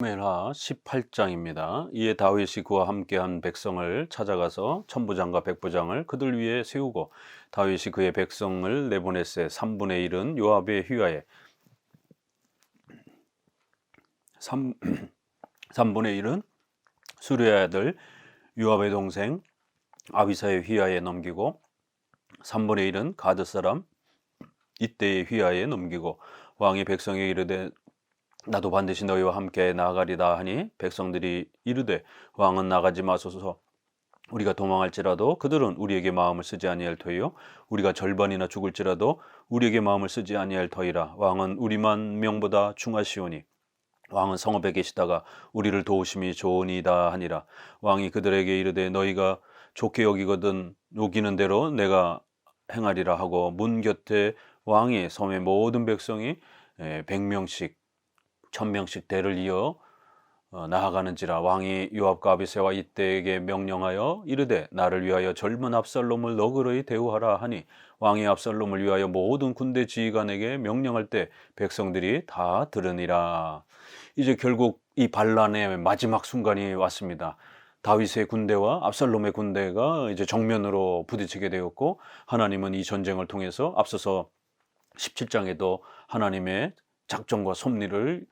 사무엘하 18장입니다. 이에 다윗이 그와 함께한 백성을 찾아가서 천부장과 백부장을 그들 위에 세우고 다윗이 그의 백성을 내보냈세. 3분의 1은 요압의 휘하에 3분의 1은 수르의 아들 요압의 동생 아비사의 휘하에 넘기고 3분의 1은 가드 사람 이때의 휘하에 넘기고 왕이 백성에게 이르되 나도 반드시 너희와 함께 나아가리다 하니 백성들이 이르되 왕은 나가지 마소서. 우리가 도망할지라도 그들은 우리에게 마음을 쓰지 아니할 터이요 우리가 절반이나 죽을지라도 우리에게 마음을 쓰지 아니할 터이라. 왕은 우리만 명보다 중하시오니 왕은 성읍에 계시다가 우리를 도우심이 좋으니이다 하니라. 왕이 그들에게 이르되 너희가 좋게 여기는 대로 내가 행하리라 하고 문 곁에 왕이 섬의 모든 백성이 100명씩 1000명씩 대를 이어 나아가는지라. 왕이 요압과 아비새와 이때에게 명령하여 이르되 나를 위하여 젊은 압살롬을 너그러이 대우하라 하니 왕이 압살롬을 위하여 모든 군대 지휘관에게 명령할 때 백성들이 다 들으니라. 이제 결국 이 반란의 마지막 순간이 왔습니다. 다윗의 군대와 압살롬의 군대가 이제 정면으로 부딪히게 되었고, 하나님은 이 전쟁을 통해서 앞서서 17장에도 하나님의 작전과 섭리를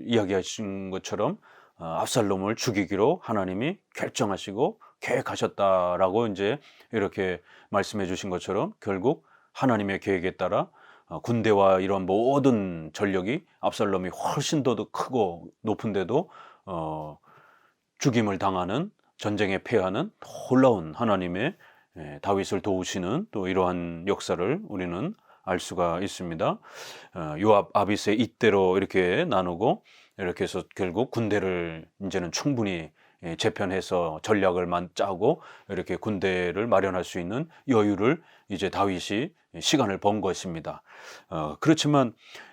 이야기하신 것처럼 압살롬을 죽이기로 하나님이 결정하시고 계획하셨다라고 이제 이렇게 말씀해 주신 것처럼 결국 하나님의 계획에 따라 군대와 이런 모든 전력이 압살롬이 훨씬 더 크고 높은데도 죽임을 당하는, 전쟁에 패하는 놀라운 하나님의 다윗을 도우시는 또 이러한 역사를 우리는 알 수가 있습니다. 요압, 아비새 이때로 이렇게 나누고 이렇게 해서 결국 군대를 이제는 충분히 재편해서 전략을 짜고 이렇게 군대를 마련할 수 있는 여유를 이제 다윗이 시간을 번 것입니다. 그렇지만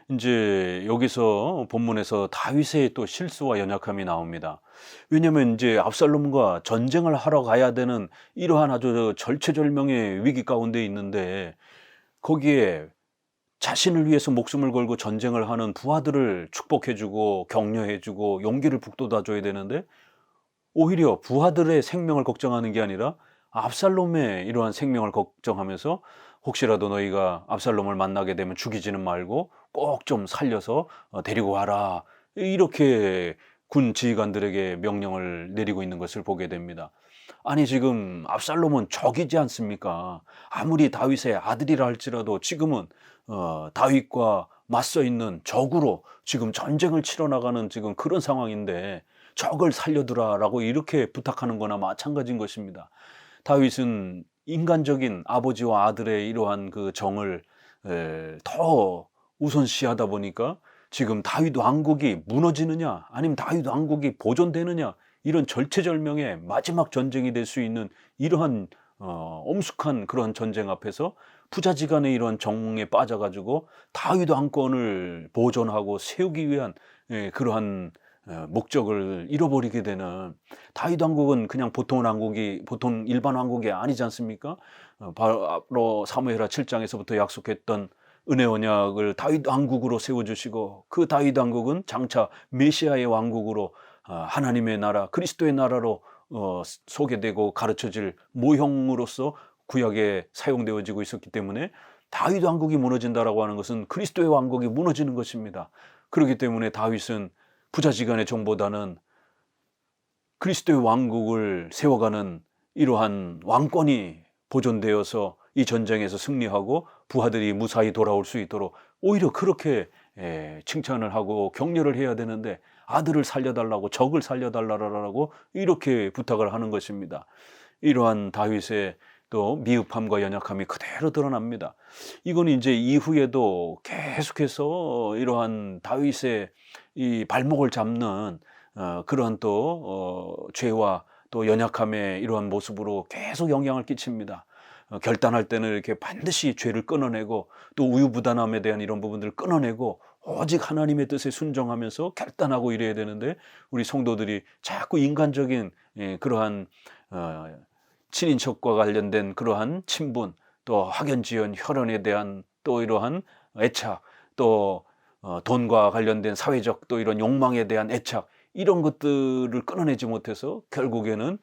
이제 여기서 본문에서 다윗의 또 실수와 연약함이 나옵니다. 왜냐하면 이제 압살롬과 전쟁을 하러 가야 되는 이러한 아주 절체절명의 위기 가운데 있는데 거기에 자신을 위해서 목숨을 걸고 전쟁을 하는 부하들을 축복해주고 격려해주고 용기를 북돋아줘야 되는데 오히려 부하들의 생명을 걱정하는 게 아니라 압살롬의 이러한 생명을 걱정하면서 혹시라도 너희가 압살롬을 만나게 되면 죽이지는 말고 꼭 좀 살려서 데리고 와라, 이렇게 군 지휘관들에게 명령을 내리고 있는 것을 보게 됩니다. 아니 지금 압살롬은 적이지 않습니까? 아무리 다윗의 아들이라 할지라도 지금은 다윗과 맞서 있는 적으로 지금 전쟁을 치러 나가는 지금 그런 상황인데 적을 살려두라라고 이렇게 부탁하는 거나 마찬가지인 것입니다. 다윗은 인간적인 아버지와 아들의 이러한 그 정을 더 우선시하다 보니까 지금 다윗 왕국이 무너지느냐 아니면 다윗 왕국이 보존되느냐, 이런 절체절명의 마지막 전쟁이 될 수 있는 이러한 엄숙한 그런 전쟁 앞에서 부자지간의 이런 정에 빠져가지고 다윗 왕권을 보존하고 세우기 위한 그러한 목적을 잃어버리게 되는, 다윗 왕국은 그냥 보통 일반 왕국이 아니지 않습니까? 바로 사무엘하 7장에서부터 약속했던 은혜 언약을 다윗 왕국으로 세워주시고 그 다윗 왕국은 장차 메시아의 왕국으로 하나님의 나라, 그리스도의 나라로 소개되고 가르쳐질 모형으로서 구약에 사용되어지고 있었기 때문에 다윗 왕국이 무너진다라고 하는 것은 그리스도의 왕국이 무너지는 것입니다. 그렇기 때문에 다윗은 부자지간의 정보다는 그리스도의 왕국을 세워가는 이러한 왕권이 보존되어서 이 전쟁에서 승리하고 부하들이 무사히 돌아올 수 있도록 오히려 그렇게 칭찬을 하고 격려를 해야 되는데 아들을 살려달라고, 적을 살려달라고 이렇게 부탁을 하는 것입니다. 이러한 다윗의 또 미흡함과 연약함이 그대로 드러납니다. 이건 이제 이후에도 계속해서 이러한 다윗의 이 발목을 잡는 그러한 또 죄와 또 연약함의 이러한 모습으로 계속 영향을 끼칩니다. 결단할 때는 이렇게 반드시 죄를 끊어내고 또 우유부단함에 대한 이런 부분들을 끊어내고 오직 하나님의 뜻에 순종하면서 결단하고 이래야 되는데 우리 성도들이 자꾸 인간적인 그러한 친인척과 관련된 그러한 친분, 또 학연지연 혈연에 대한 또 이러한 애착, 또 돈과 관련된 사회적 또 이런 욕망에 대한 애착 이런 것들을 끊어내지 못해서 결국에는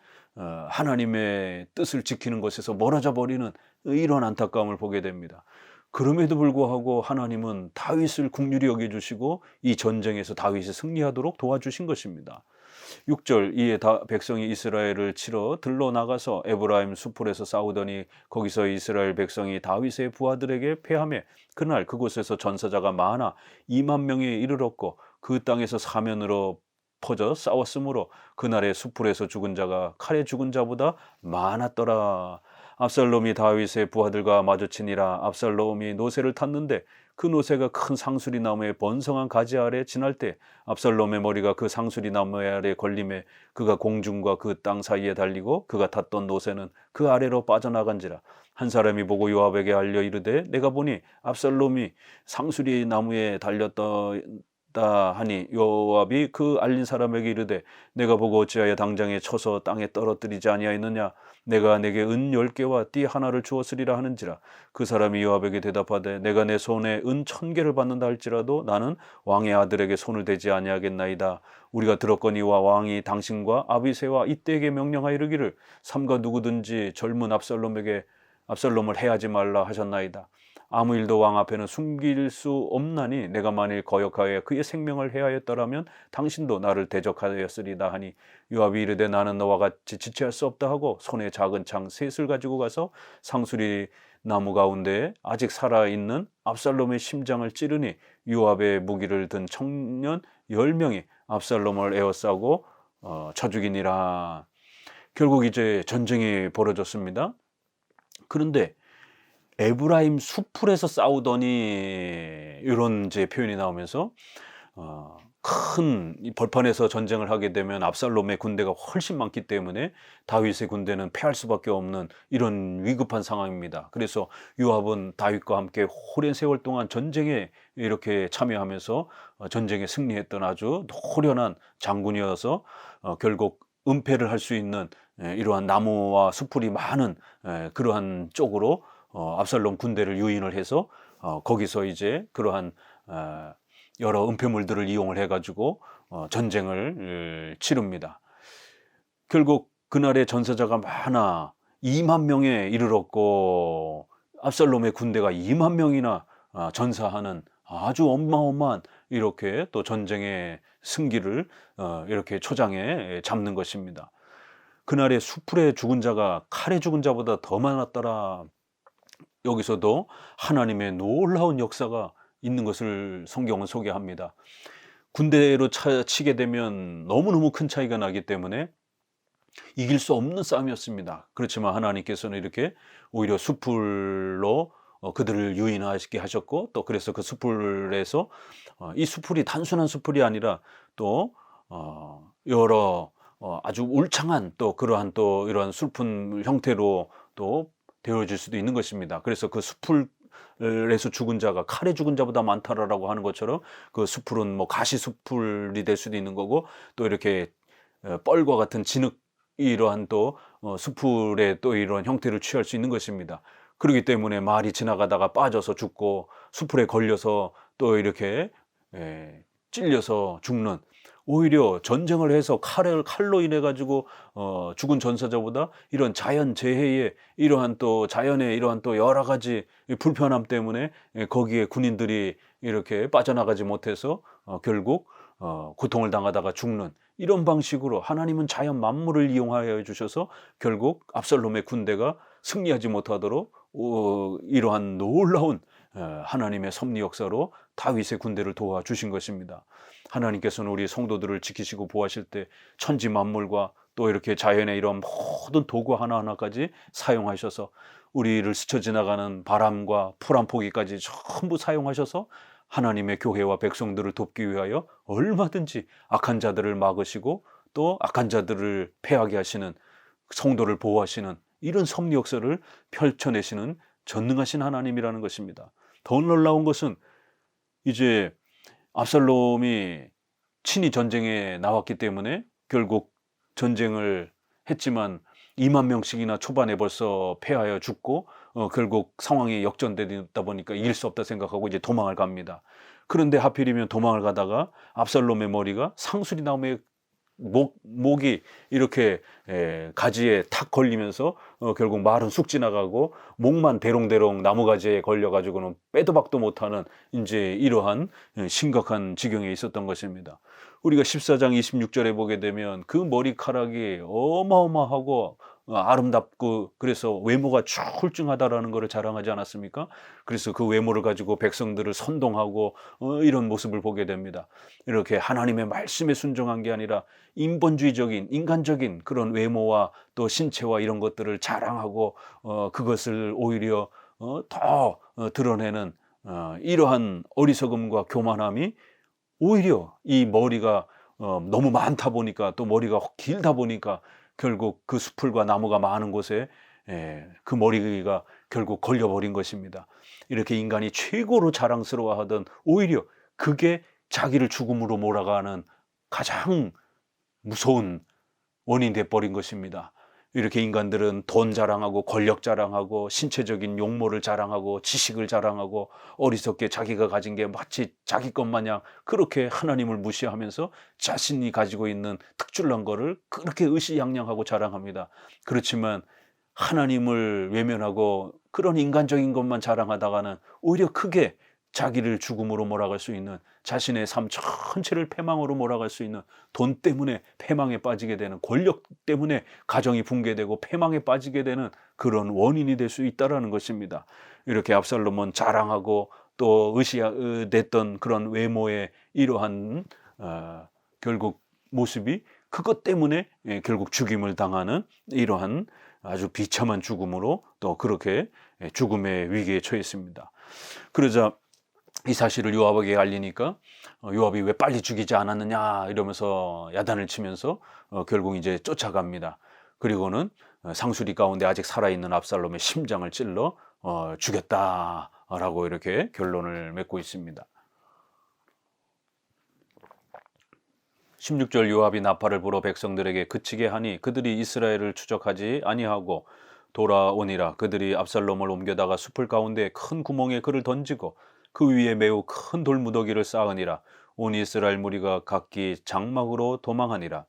하나님의 뜻을 지키는 것에서 멀어져 버리는 이런 안타까움을 보게 됩니다. 그럼에도 불구하고 하나님은 다윗을 긍휼히 여겨주시고 이 전쟁에서 다윗이 승리하도록 도와주신 것입니다. 6절 이에 백성이 이스라엘을 치러 들러 나가서 에브라임 수풀에서 싸우더니 거기서 이스라엘 백성이 다윗의 부하들에게 패하며 그날 그곳에서 전사자가 많아 2만 명에 이르렀고 그 땅에서 사면으로 퍼져 싸웠으므로 그날의 수풀에서 죽은 자가 칼에 죽은 자보다 많았더라. 압살롬이 다윗의 부하들과 마주치니라. 압살롬이 노새를 탔는데 그 노새가 큰 상수리 나무의 번성한 가지 아래 지날 때 압살롬의 머리가 그 상수리 나무 아래 걸림에 그가 공중과 그 땅 사이에 달리고 그가 탔던 노새는 그 아래로 빠져나간지라. 한 사람이 보고 요압에게 알려 이르되 내가 보니 압살롬이 상수리 나무에 달렸다 하니 요압이 그 알린 사람에게 이르되 내가 보고 어찌하여 당장에 쳐서 땅에 떨어뜨리지 아니하였느냐. 내가 내게 은 10개와 띠 하나를 주었으리라 하는지라. 그 사람이 요압에게 대답하되 내가 내 손에 은 1000개를 받는다 할지라도 나는 왕의 아들에게 손을 대지 아니하겠나이다. 우리가 들었거니와 왕이 당신과 아비새와 이때에게 명령하여 이르기를 삼가 누구든지 젊은 압살롬을 해하지 말라 하셨나이다. 아무 일도 왕 앞에는 숨길 수 없나니 내가 만일 거역하여 그의 생명을 해하였더라면 당신도 나를 대적하였으리다 하니 요압이 이르되 나는 너와 같이 지체할 수 없다 하고 손에 작은 창 셋을 가지고 가서 상수리 나무 가운데 아직 살아있는 압살롬의 심장을 찌르니 요압의 무기를 든 청년 10명이 압살롬을 에워싸고 쳐 죽이니라. 결국 이제 전쟁이 벌어졌습니다. 그런데 에브라임 수풀에서 싸우더니 이런 이제 표현이 나오면서 큰 벌판에서 전쟁을 하게 되면 압살롬의 군대가 훨씬 많기 때문에 다윗의 군대는 패할 수밖에 없는 이런 위급한 상황입니다. 그래서 요압은 다윗과 함께 오랜 세월 동안 전쟁에 이렇게 참여하면서 전쟁에 승리했던 아주 노련한 장군이어서 결국 은폐를 할 수 있는 이러한 나무와 수풀이 많은 그러한 쪽으로 압살롬 군대를 유인을 해서 거기서 이제 그러한 여러 은폐물들을 이용을 해가지고 전쟁을 치릅니다. 결국 그날의 전사자가 많아 2만 명에 이르렀고 압살롬의 군대가 2만 명이나 전사하는 아주 어마어마한 이렇게 또 전쟁의 승기를 이렇게 초장에 잡는 것입니다. 그날의 수풀에 죽은 자가 칼에 죽은 자보다 더 많았더라. 여기서도 하나님의 놀라운 역사가 있는 것을 성경은 소개합니다. 군대로 치게 되면 너무너무 큰 차이가 나기 때문에 이길 수 없는 싸움이었습니다. 그렇지만 하나님께서는 이렇게 오히려 수풀로 그들을 유인하게 하셨고 또 그래서 그 수풀에서 이 수풀이 단순한 수풀이 아니라 또 여러 아주 울창한 또 그러한 또 이러한 술품 형태로 또 되어질 수도 있는 것입니다. 그래서 그 수풀에서 죽은 자가 칼에 죽은 자보다 많다라고 하는 것처럼 그 수풀은 뭐 가시 수풀이 될 수도 있는 거고 또 이렇게 뻘과 같은 진흙 이러한 또 수풀의 또 이런 형태를 취할 수 있는 것입니다. 그렇기 때문에 말이 지나가다가 빠져서 죽고 수풀에 걸려서 또 이렇게 찔려서 죽는 오히려 전쟁을 해서 칼로 인해 가지고 죽은 전사자보다 이런 자연 재해의 이러한 또 자연의 이러한 또 여러 가지 불편함 때문에 거기에 군인들이 이렇게 빠져나가지 못해서 결국 고통을 당하다가 죽는 이런 방식으로 하나님은 자연 만물을 이용하여 주셔서 결국 압살롬의 군대가 승리하지 못하도록 이러한 놀라운 하나님의 섭리 역사로 다윗의 군대를 도와주신 것입니다. 하나님께서는 우리 성도들을 지키시고 보호하실 때 천지 만물과 또 이렇게 자연의 이런 모든 도구 하나하나까지 사용하셔서 우리를 스쳐 지나가는 바람과 풀 한 포기까지 전부 사용하셔서 하나님의 교회와 백성들을 돕기 위하여 얼마든지 악한 자들을 막으시고 또 악한 자들을 패하게 하시는 성도를 보호하시는 이런 섭리 역사를 펼쳐내시는 전능하신 하나님이라는 것입니다. 더 놀라운 것은 이제 압살롬이 친히 전쟁에 나왔기 때문에 결국 전쟁을 했지만 2만 명씩이나 초반에 벌써 패하여 죽고 결국 상황이 역전되다 보니까 이길 수 없다 생각하고 이제 도망을 갑니다. 그런데 하필이면 도망을 가다가 압살롬의 머리가 상수리 나무에 목이 이렇게 가지에 탁 걸리면서 결국 말은 쑥 지나가고 목만 대롱대롱 나무가지에 걸려가지고는 빼도 박도 못하는 이제 이러한 심각한 지경에 있었던 것입니다. 우리가 14장 26절에 보게 되면 그 머리카락이 어마어마하고 아름답고 그래서 외모가 출중하다라는 것을 자랑하지 않았습니까? 그래서 그 외모를 가지고 백성들을 선동하고 이런 모습을 보게 됩니다. 이렇게 하나님의 말씀에 순종한 게 아니라 인본주의적인 인간적인 그런 외모와 또 신체와 이런 것들을 자랑하고 그것을 오히려 더 드러내는 이러한 어리석음과 교만함이 오히려 이 머리가 너무 많다 보니까 또 머리가 길다 보니까 결국 그 수풀과 나무가 많은 곳에 그 머리가 결국 걸려버린 것입니다. 이렇게 인간이 최고로 자랑스러워하던 오히려 그게 자기를 죽음으로 몰아가는 가장 무서운 원인이 돼버린 것입니다. 이렇게 인간들은 돈 자랑하고 권력 자랑하고 신체적인 용모를 자랑하고 지식을 자랑하고 어리석게 자기가 가진 게 마치 자기 것 마냥 그렇게 하나님을 무시하면서 자신이 가지고 있는 특출난 거를 그렇게 의시양양하고 자랑합니다. 그렇지만 하나님을 외면하고 그런 인간적인 것만 자랑하다가는 오히려 크게 자기를 죽음으로 몰아갈 수 있는 자신의 삶 전체를 패망으로 몰아갈 수 있는 돈 때문에 패망에 빠지게 되는 권력 때문에 가정이 붕괴되고 패망에 빠지게 되는 그런 원인이 될 수 있다는 것입니다. 이렇게 압살롬은 자랑하고 또 의시됐던 그런 외모의 이러한 결국 모습이 그것 때문에 결국 죽임을 당하는 이러한 아주 비참한 죽음으로 또 그렇게 죽음의 위기에 처했습니다. 그러자 이 사실을 요압에게 알리니까 요압이 왜 빨리 죽이지 않았느냐 이러면서 야단을 치면서 결국 이제 쫓아갑니다. 그리고는 상수리 가운데 아직 살아있는 압살롬의 심장을 찔러 죽였다라고 이렇게 결론을 맺고 있습니다. 16절 요압이 나팔을 불어 백성들에게 그치게 하니 그들이 이스라엘을 추적하지 아니하고 돌아오니라. 그들이 압살롬을 옮겨다가 숲을 가운데 큰 구멍에 그를 던지고 그 위에 매우 큰 돌무더기를 쌓으니라. 온 이스라엘 무리가 각기 장막으로 도망하니라.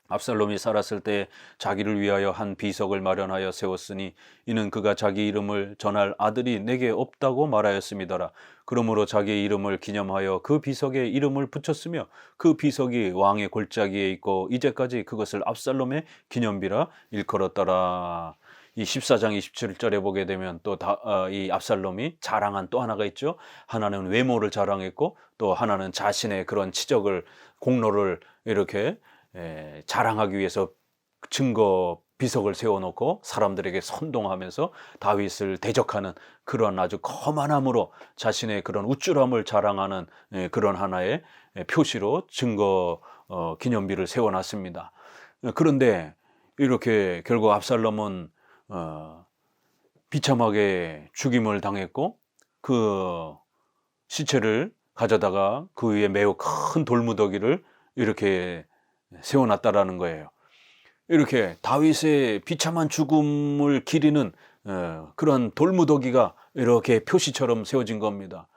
압살롬이 살았을 때 자기를 위하여 한 비석을 마련하여 세웠으니 이는 그가 자기 이름을 전할 아들이 내게 없다고 말하였음이더라. 그러므로 자기의 이름을 기념하여 그 비석에 이름을 붙였으며 그 비석이 왕의 골짜기에 있고 이제까지 그것을 압살롬의 기념비라 일컬었더라. 이 14장 27절에 보게 되면 또 이 압살롬이 자랑한 또 하나가 있죠. 하나는 외모를 자랑했고 또 하나는 자신의 그런 치적을 공로를 이렇게 자랑하기 위해서 증거 비석을 세워놓고 사람들에게 선동하면서 다윗을 대적하는 그런 아주 거만함으로 자신의 그런 우쭐함을 자랑하는 그런 하나의 표시로 증거 기념비를 세워놨습니다. 그런데 이렇게 결국 압살롬은 비참하게 죽임을 당했고 그 시체를 가져다가 그 위에 매우 큰 돌무더기를 이렇게 세워놨다라는 거예요. 이렇게 다윗의 비참한 죽음을 기리는 그런 돌무더기가 이렇게 표시처럼 세워진 겁니다.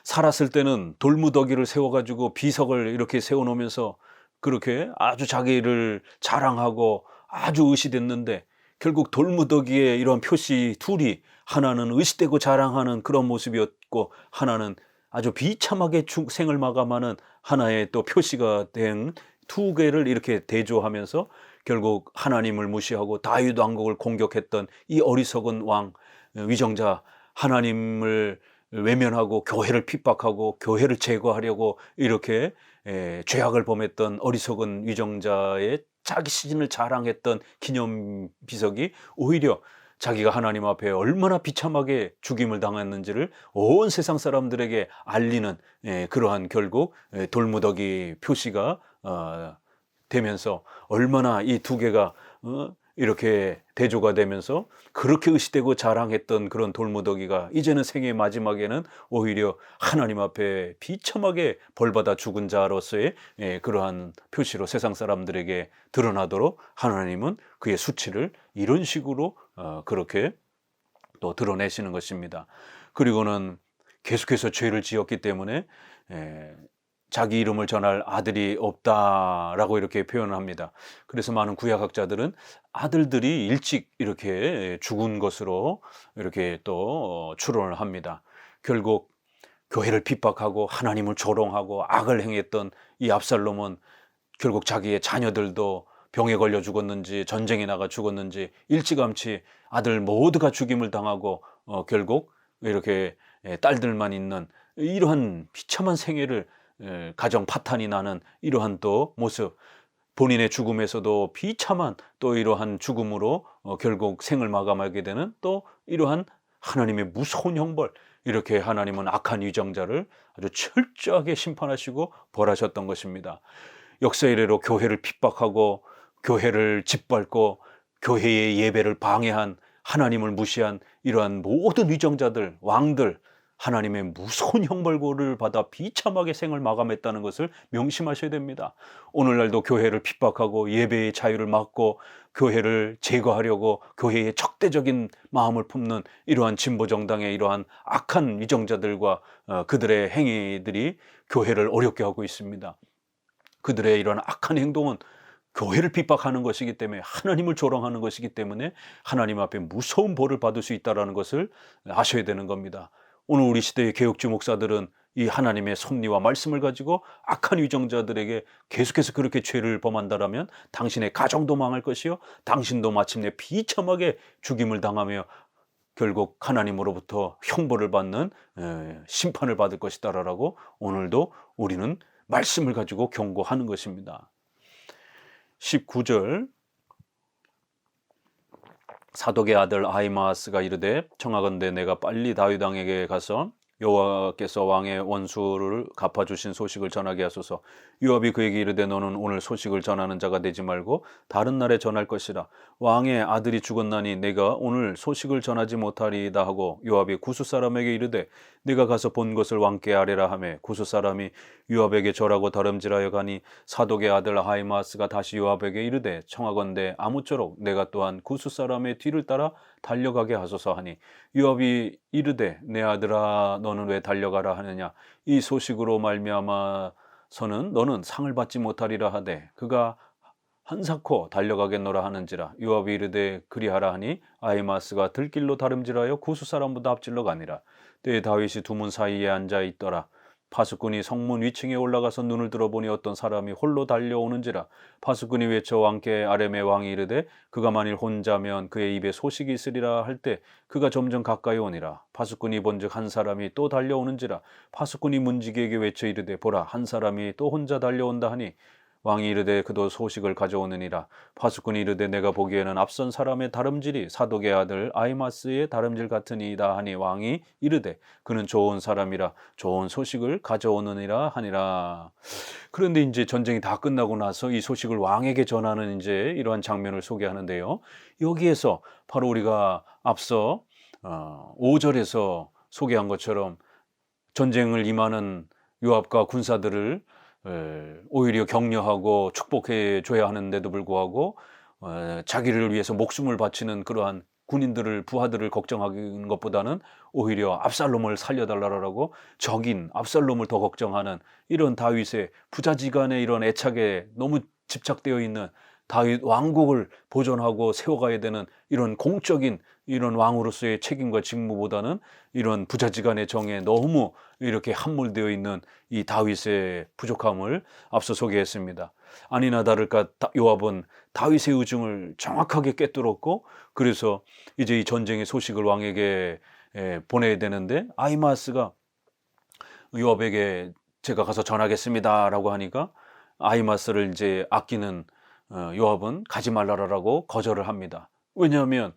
살았을 때는 돌무더기를 세워가지고 비석을 이렇게 세워놓으면서 그렇게 아주 자기를 자랑하고 아주 의시됐는데 결국 돌무더기에 이런 표시 둘이 하나는 의시되고 자랑하는 그런 모습이었고 하나는 아주 비참하게 생을 마감하는 하나의 또 표시가 된 두 개를 이렇게 대조하면서 결국 하나님을 무시하고 다윗 왕국을 공격했던 이 어리석은 왕 위정자, 하나님을 외면하고 교회를 핍박하고 교회를 제거하려고 이렇게 죄악을 범했던 어리석은 위정자의 자기 시신을 자랑했던 기념 비석이 오히려 자기가 하나님 앞에 얼마나 비참하게 죽임을 당했는지를 온 세상 사람들에게 알리는 그러한 결국 돌무더기 표시가 되면서 얼마나 이 두 개가 이렇게 대조가 되면서 그렇게 의시되고 자랑했던 그런 돌무더기가 이제는 생의 마지막에는 오히려 하나님 앞에 비참하게 벌받아 죽은 자로서의 그러한 표시로 세상 사람들에게 드러나도록 하나님은 그의 수치를 이런 식으로 그렇게 또 드러내시는 것입니다. 그리고는 계속해서 죄를 지었기 때문에 자기 이름을 전할 아들이 없다라고 이렇게 표현을 합니다. 그래서 많은 구약학자들은 아들들이 일찍 이렇게 죽은 것으로 이렇게 또 추론을 합니다. 결국 교회를 핍박하고 하나님을 조롱하고 악을 행했던 이 압살롬은 결국 자기의 자녀들도 병에 걸려 죽었는지 전쟁에 나가 죽었는지 일찌감치 아들 모두가 죽임을 당하고 결국 이렇게 딸들만 있는 이러한 비참한 생애를 가정 파탄이 나는 이러한 또 모습, 본인의 죽음에서도 비참한 또 이러한 죽음으로 결국 생을 마감하게 되는 또 이러한 하나님의 무서운 형벌, 이렇게 하나님은 악한 위정자를 아주 철저하게 심판하시고 벌하셨던 것입니다. 역사 이래로 교회를 핍박하고 교회를 짓밟고 교회의 예배를 방해한, 하나님을 무시한 이러한 모든 위정자들, 왕들, 하나님의 무서운 형벌고를 받아 비참하게 생을 마감했다는 것을 명심하셔야 됩니다. 오늘날도 교회를 핍박하고 예배의 자유를 막고 교회를 제거하려고 교회에 적대적인 마음을 품는 이러한 진보정당의 이러한 악한 위정자들과 그들의 행위들이 교회를 어렵게 하고 있습니다. 그들의 이런 악한 행동은 교회를 핍박하는 것이기 때문에, 하나님을 조롱하는 것이기 때문에 하나님 앞에 무서운 벌을 받을 수 있다는 것을 아셔야 되는 겁니다. 오늘 우리 시대의 개혁주 목사들은 이 하나님의 섭리와 말씀을 가지고 악한 위정자들에게 계속해서 그렇게 죄를 범한다라면 당신의 가정도 망할 것이요, 당신도 마침내 비참하게 죽임을 당하며 결국 하나님으로부터 형벌을 받는 심판을 받을 것이다라고 오늘도 우리는 말씀을 가지고 경고하는 것입니다. 19절, 사독의 아들 아히마아스가 이르되 청하건대 내가 빨리 다윗 왕에게 가서 여호와께서 왕의 원수를 갚아주신 소식을 전하게 하소서. 요압이 그에게 이르되 너는 오늘 소식을 전하는 자가 되지 말고 다른 날에 전할 것이라. 왕의 아들이 죽었나니 내가 오늘 소식을 전하지 못하리이다 하고 요압이 구스 사람에게 이르되 네가 가서 본 것을 왕께 아뢰라 하매 구스 사람이 요압에게 절하고 다름질하여 가니 사독의 아들 아히마아스가 다시 요압에게 이르되 청하건대 아무쪼록 내가 또한 구스 사람의 뒤를 따라 달려가게 하소서 하니 요압이 이르되 내 아들아 너는 왜 달려가라 하느냐. 이 소식으로 말미암아서는 너는 상을 받지 못하리라 하되 그가 한사코 달려가겠노라 하는지라. 요압이 이르되 그리하라 하니 아히마아스가 들길로 다름질하여 구스 사람보다 앞질러 가니라. 때에 다윗이 두문 사이에 앉아 있더라. 파수꾼이 성문 위층에 올라가서 눈을 들어보니 어떤 사람이 홀로 달려오는지라. 파수꾼이 외쳐 왕께 아뢰매 왕이 이르되 그가 만일 혼자면 그의 입에 소식이 있으리라 할 때 그가 점점 가까이 오니라. 파수꾼이 본즉 한 사람이 또 달려오는지라. 파수꾼이 문지기에게 외쳐 이르되 보라 한 사람이 또 혼자 달려온다 하니 왕이 이르되 그도 소식을 가져오느니라. 파수꾼이 이르되 내가 보기에는 앞선 사람의 다름질이 사독의 아들 아히마스의 다름질 같으니이다 하니 왕이 이르되 그는 좋은 사람이라 좋은 소식을 가져오느니라 하니라. 그런데 이제 전쟁이 다 끝나고 나서 이 소식을 왕에게 전하는 이제 이러한 장면을 소개하는데요. 여기에서 바로 우리가 앞서 5절에서 소개한 것처럼 전쟁을 임하는 요압과 군사들을 오히려 격려하고 축복해 줘야 하는데도 불구하고 자기를 위해서 목숨을 바치는 그러한 군인들을, 부하들을 걱정하는 것보다는 오히려 압살롬을 살려달라고 적인 압살롬을 더 걱정하는 이런 다윗의 부자지간의 이런 애착에 너무 집착되어 있는 다윗 왕국을 보존하고 세워가야 되는 이런 공적인 이런 왕으로서의 책임과 직무보다는 이런 부자지간의 정에 너무 이렇게 함몰되어 있는 이 다윗의 부족함을 앞서 소개했습니다. 아니나 다를까 요압은 다윗의 의중을 정확하게 꿰뚫었고 그래서 이제 이 전쟁의 소식을 왕에게 보내야 되는데 아히마아스가 요압에게 제가 가서 전하겠습니다라고 하니까 아히마아스를 이제 아끼는 요압은 가지 말라라고 거절을 합니다. 왜냐하면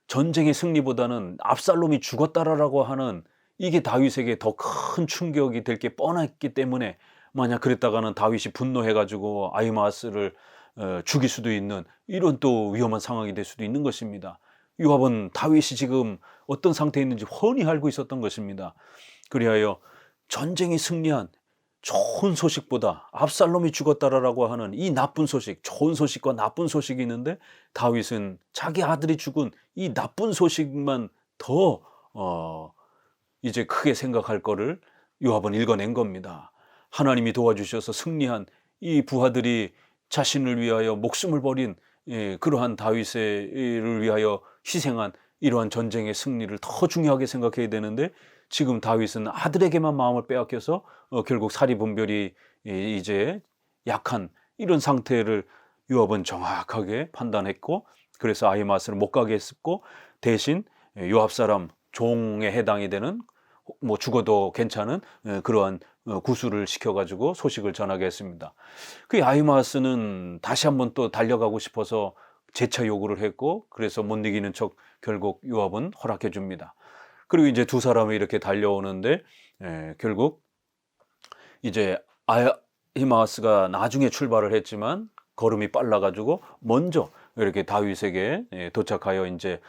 전쟁의 승리보다는 압살롬이 죽었다라고 하는 이게 다윗에게 더 큰 충격이 될 게 뻔했기 때문에 만약 그랬다가는 다윗이 분노해가지고 아히마아스를 죽일 수도 있는 이런 또 위험한 상황이 될 수도 있는 것입니다. 요압은 다윗이 지금 어떤 상태에 있는지 훤히 알고 있었던 것입니다. 그리하여 전쟁이 승리한 좋은 소식보다 압살롬이 죽었다라고 하는 이 나쁜 소식, 좋은 소식과 나쁜 소식이 있는데 다윗은 자기 아들이 죽은 이 나쁜 소식만 더 이제 크게 생각할 거를 요압은 읽어낸 겁니다. 하나님이 도와주셔서 승리한 이 부하들이 자신을 위하여 목숨을 버린 그러한 다윗을 위하여 희생한 이러한 전쟁의 승리를 더 중요하게 생각해야 되는데, 지금 다윗은 아들에게만 마음을 빼앗겨서 결국 사리분별이 이제 약한 이런 상태를 요압은 정확하게 판단했고, 그래서 아히마스를 못 가게 했고, 대신 요압 사람 종에 해당이 되는, 뭐 죽어도 괜찮은 그러한 구수를 시켜가지고 소식을 전하게 했습니다. 그 아히마스는 다시 한번 또 달려가고 싶어서 재차 요구를 했고, 그래서 못 이기는 척 결국 요압은 허락해 줍니다. 그리고 이제 두 사람이 이렇게 달려오는데 결국 이제 아히마스가 나중에 출발을 했지만 걸음이 빨라가지고 먼저 이렇게 다윗에게 도착하여 이제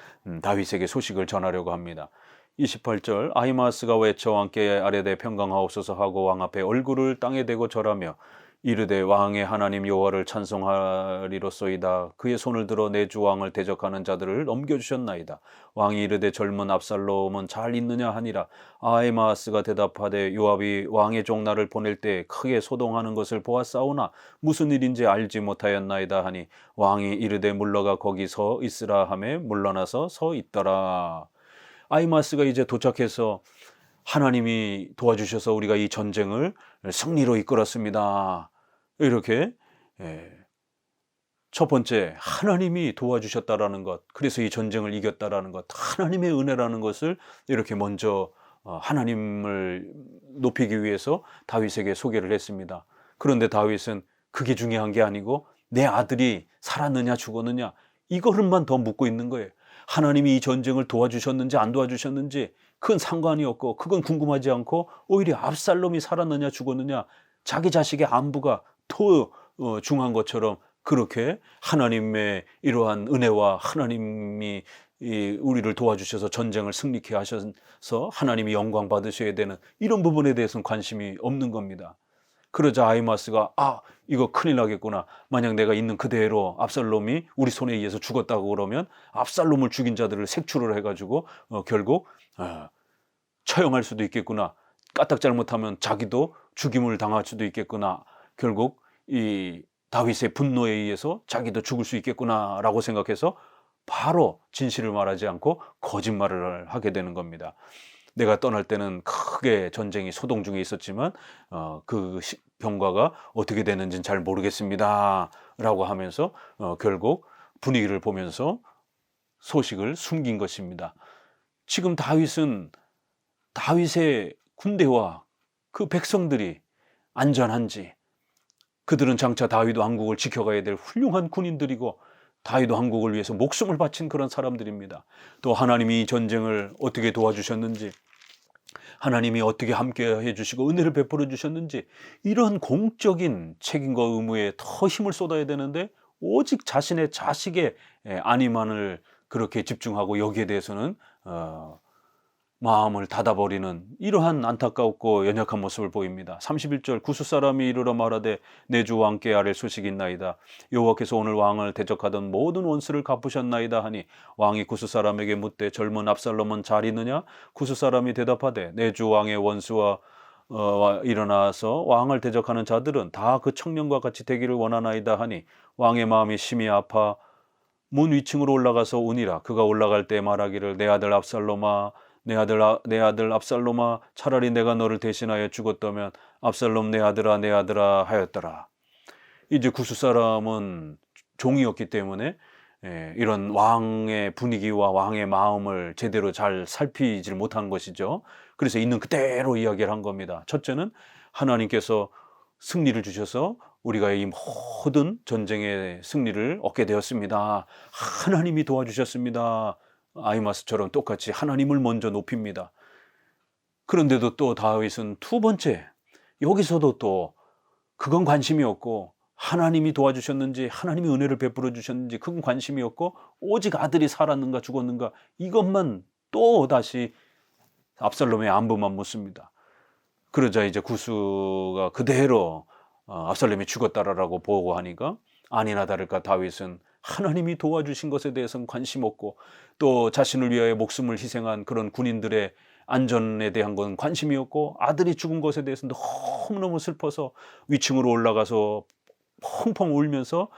다윗에게 소식을 전하려고 합니다. 28절, 아히마스가 외쳐 왕께 아뢰되 평강하옵소서 하고 왕 앞에 얼굴을 땅에 대고 절하며 이르되 왕의 하나님 여호와를 찬송하리로소이다. 그의 손을 들어 내 주 왕을 대적하는 자들을 넘겨주셨나이다. 왕이 이르되 젊은 압살롬은 잘 있느냐 하니라. 아히마스가 대답하되 요압이 왕의 종 나를 보낼 때 크게 소동하는 것을 보았사오나 무슨 일인지 알지 못하였나이다 하니, 왕이 이르되 물러가 거기 서 있으라 하매 물러나서 서 있더라. 아히마스가 이제 도착해서 하나님이 도와주셔서 우리가 이 전쟁을 승리로 이끌었습니다. 이렇게 첫 번째, 하나님이 도와주셨다라는 것, 그래서 이 전쟁을 이겼다라는 것, 하나님의 은혜라는 것을 이렇게 먼저 하나님을 높이기 위해서 다윗에게 소개를 했습니다. 그런데 다윗은 그게 중요한 게 아니고 내 아들이 살았느냐 죽었느냐 이거를만 더 묻고 있는 거예요. 하나님이 이 전쟁을 도와주셨는지 안 도와주셨는지 큰 상관이 없고 그건 궁금하지 않고, 오히려 압살롬이 살았느냐 죽었느냐 자기 자식의 안부가 더 중요한 것처럼 그렇게 하나님의 이러한 은혜와 하나님이 우리를 도와주셔서 전쟁을 승리케 하셔서 하나님이 영광 받으셔야 되는 이런 부분에 대해서는 관심이 없는 겁니다. 그러자 아히마스가 이거 큰일 나겠구나. 만약 내가 있는 그대로 압살롬이 우리 손에 의해서 죽었다고 그러면 압살롬을 죽인 자들을 색출을 해가지고 결국 처형할 수도 있겠구나. 까딱 잘못하면 자기도 죽임을 당할 수도 있겠구나. 결국 이 다윗의 분노에 의해서 자기도 죽을 수 있겠구나 라고 생각해서 바로 진실을 말하지 않고 거짓말을 하게 되는 겁니다. 내가 떠날 때는 크게 전쟁이 소동 중에 있었지만 그 병과가 어떻게 되는지는 잘 모르겠습니다 라고 하면서 결국 분위기를 보면서 소식을 숨긴 것입니다. 지금 다윗의 군대와 그 백성들이 안전한지, 그들은 장차 다윗 왕국을 지켜가야 될 훌륭한 군인들이고 다윗 왕국을 위해서 목숨을 바친 그런 사람들입니다. 또 하나님이 이 전쟁을 어떻게 도와주셨는지, 하나님이 어떻게 함께 해주시고 은혜를 베풀어 주셨는지, 이런 공적인 책임과 의무에 더 힘을 쏟아야 되는데 오직 자신의 자식의 안위만을 그렇게 집중하고 여기에 대해서는 마음을 닫아버리는 이러한 안타깝고 연약한 모습을 보입니다. 31절, 구스 사람이 이르러 말하되 내 주 왕께 아랠 소식이 있나이다. 여호와께서 오늘 왕을 대적하던 모든 원수를 갚으셨나이다 하니, 왕이 구스 사람에게 묻되 젊은 압살롬은 잘 있느냐? 구스 사람이 대답하되 내 주 왕의 원수와 일어나서 왕을 대적하는 자들은 다 그 청년과 같이 되기를 원하나이다 하니, 왕의 마음이 심히 아파 문 위층으로 올라가서 우니라. 그가 올라갈 때 말하기를 내 아들 압살롬아, 내 아들 압살롬아, 차라리 내가 너를 대신하여 죽었다면 압살롬 내 아들아 하였더라. 이제 구스 사람은 종이었기 때문에 이런 왕의 분위기와 왕의 마음을 제대로 잘 살피질 못한 것이죠. 그래서 있는 그대로 이야기를 한 겁니다. 첫째는 하나님께서 승리를 주셔서 우리가 이 모든 전쟁의 승리를 얻게 되었습니다. 하나님이 도와주셨습니다. 아히마스처럼 똑같이 하나님을 먼저 높입니다. 그런데도 또 다윗은 두 번째, 여기서도 또 그건 관심이 없고 하나님이 도와주셨는지 하나님이 은혜를 베풀어 주셨는지 그건 관심이 없고 오직 아들이 살았는가 죽었는가 이것만 또 다시 압살롬의 안부만 묻습니다. 그러자 이제 구스가 그대로 압살롬이 죽었다라고 보고하니까 아니나 다를까 다윗은 하나님이 도와주신 것에 대해서는 관심 없고 또 자신을 위하여 목숨을 희생한 그런 군인들의 안전에 대한 건 관심이 없고 아들이 죽은 것에 대해서 너무너무 슬퍼서 위층으로 올라가서 펑펑 울면서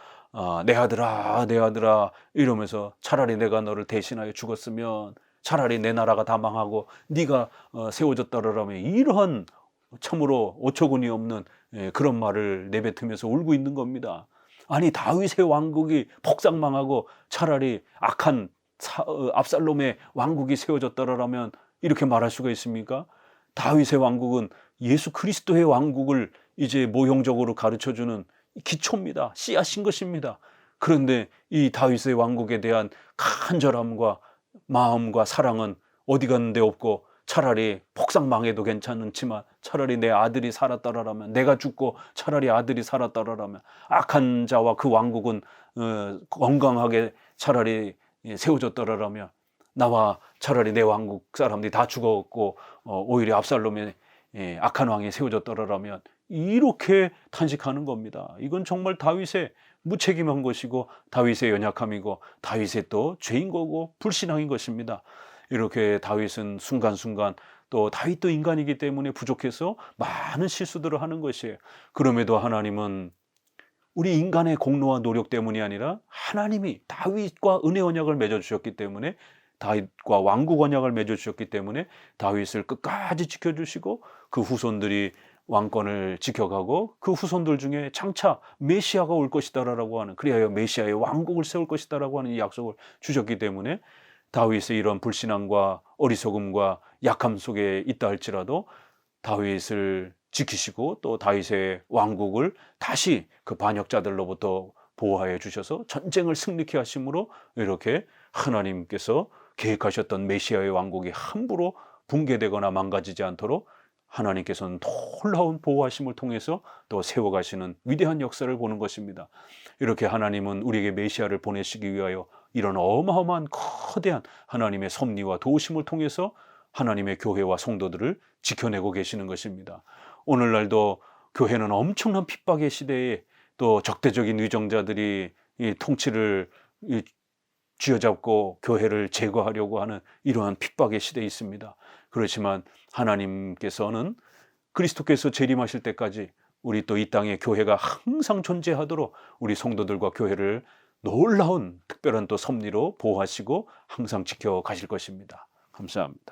내 아들아 내 아들아 이러면서 차라리 내가 너를 대신하여 죽었으면 차라리 내 나라가 다 망하고 네가 세워졌더라라며 이러한 참으로 어처구니 없는 그런 말을 내뱉으면서 울고 있는 겁니다. 아니 다윗의 왕국이 폭삭망하고 차라리 악한 압살롬의 왕국이 세워졌더라라면 이렇게 말할 수가 있습니까? 다윗의 왕국은 예수 그리스도의 왕국을 이제 모형적으로 가르쳐주는 기초입니다. 씨앗인 것입니다. 그런데 이 다윗의 왕국에 대한 간절함과 마음과 사랑은 어디 가는 데 없고 차라리 폭삭망해도 괜찮지만 차라리 내 아들이 살았더라라면 내가 죽고 차라리 아들이 살았더라라면 악한 자와 그 왕국은 건강하게 차라리 세워졌더라라면 나와 차라리 내 왕국 사람들이 다 죽었고 오히려 압살롬의 악한 왕이 세워졌더라라면 이렇게 탄식하는 겁니다. 이건 정말 다윗의 무책임한 것이고 다윗의 연약함이고 다윗의 또 죄인 거고 불신앙인 것입니다. 이렇게 다윗은 순간순간 또 다윗도 인간이기 때문에 부족해서 많은 실수들을 하는 것이에요. 그럼에도 하나님은 우리 인간의 공로와 노력 때문이 아니라 하나님이 다윗과 은혜 언약을 맺어주셨기 때문에 다윗과 왕국 언약을 맺어주셨기 때문에 다윗을 끝까지 지켜주시고 그 후손들이 왕권을 지켜가고 그 후손들 중에 장차 메시아가 올 것이다라고 하는 그리하여 메시아의 왕국을 세울 것이다라고 하는 이 약속을 주셨기 때문에 다윗의 이런 불신앙과 어리석음과 약함 속에 있다 할지라도 다윗을 지키시고 또 다윗의 왕국을 다시 그 반역자들로부터 보호하여 주셔서 전쟁을 승리케 하심으로 이렇게 하나님께서 계획하셨던 메시아의 왕국이 함부로 붕괴되거나 망가지지 않도록 하나님께서는 놀라운 보호하심을 통해서 또 세워가시는 위대한 역사를 보는 것입니다. 이렇게 하나님은 우리에게 메시아를 보내시기 위하여 이런 어마어마한 거대한 하나님의 섭리와 도우심을 통해서 하나님의 교회와 성도들을 지켜내고 계시는 것입니다. 오늘날도 교회는 엄청난 핍박의 시대에 또 적대적인 위정자들이 이 통치를 쥐어잡고 교회를 제거하려고 하는 이러한 핍박의 시대에 있습니다. 그렇지만 하나님께서는 그리스도께서 재림하실 때까지 우리 또 이 땅에 교회가 항상 존재하도록 우리 성도들과 교회를 놀라운 특별한 또 섭리로 보호하시고 항상 지켜가실 것입니다. 감사합니다.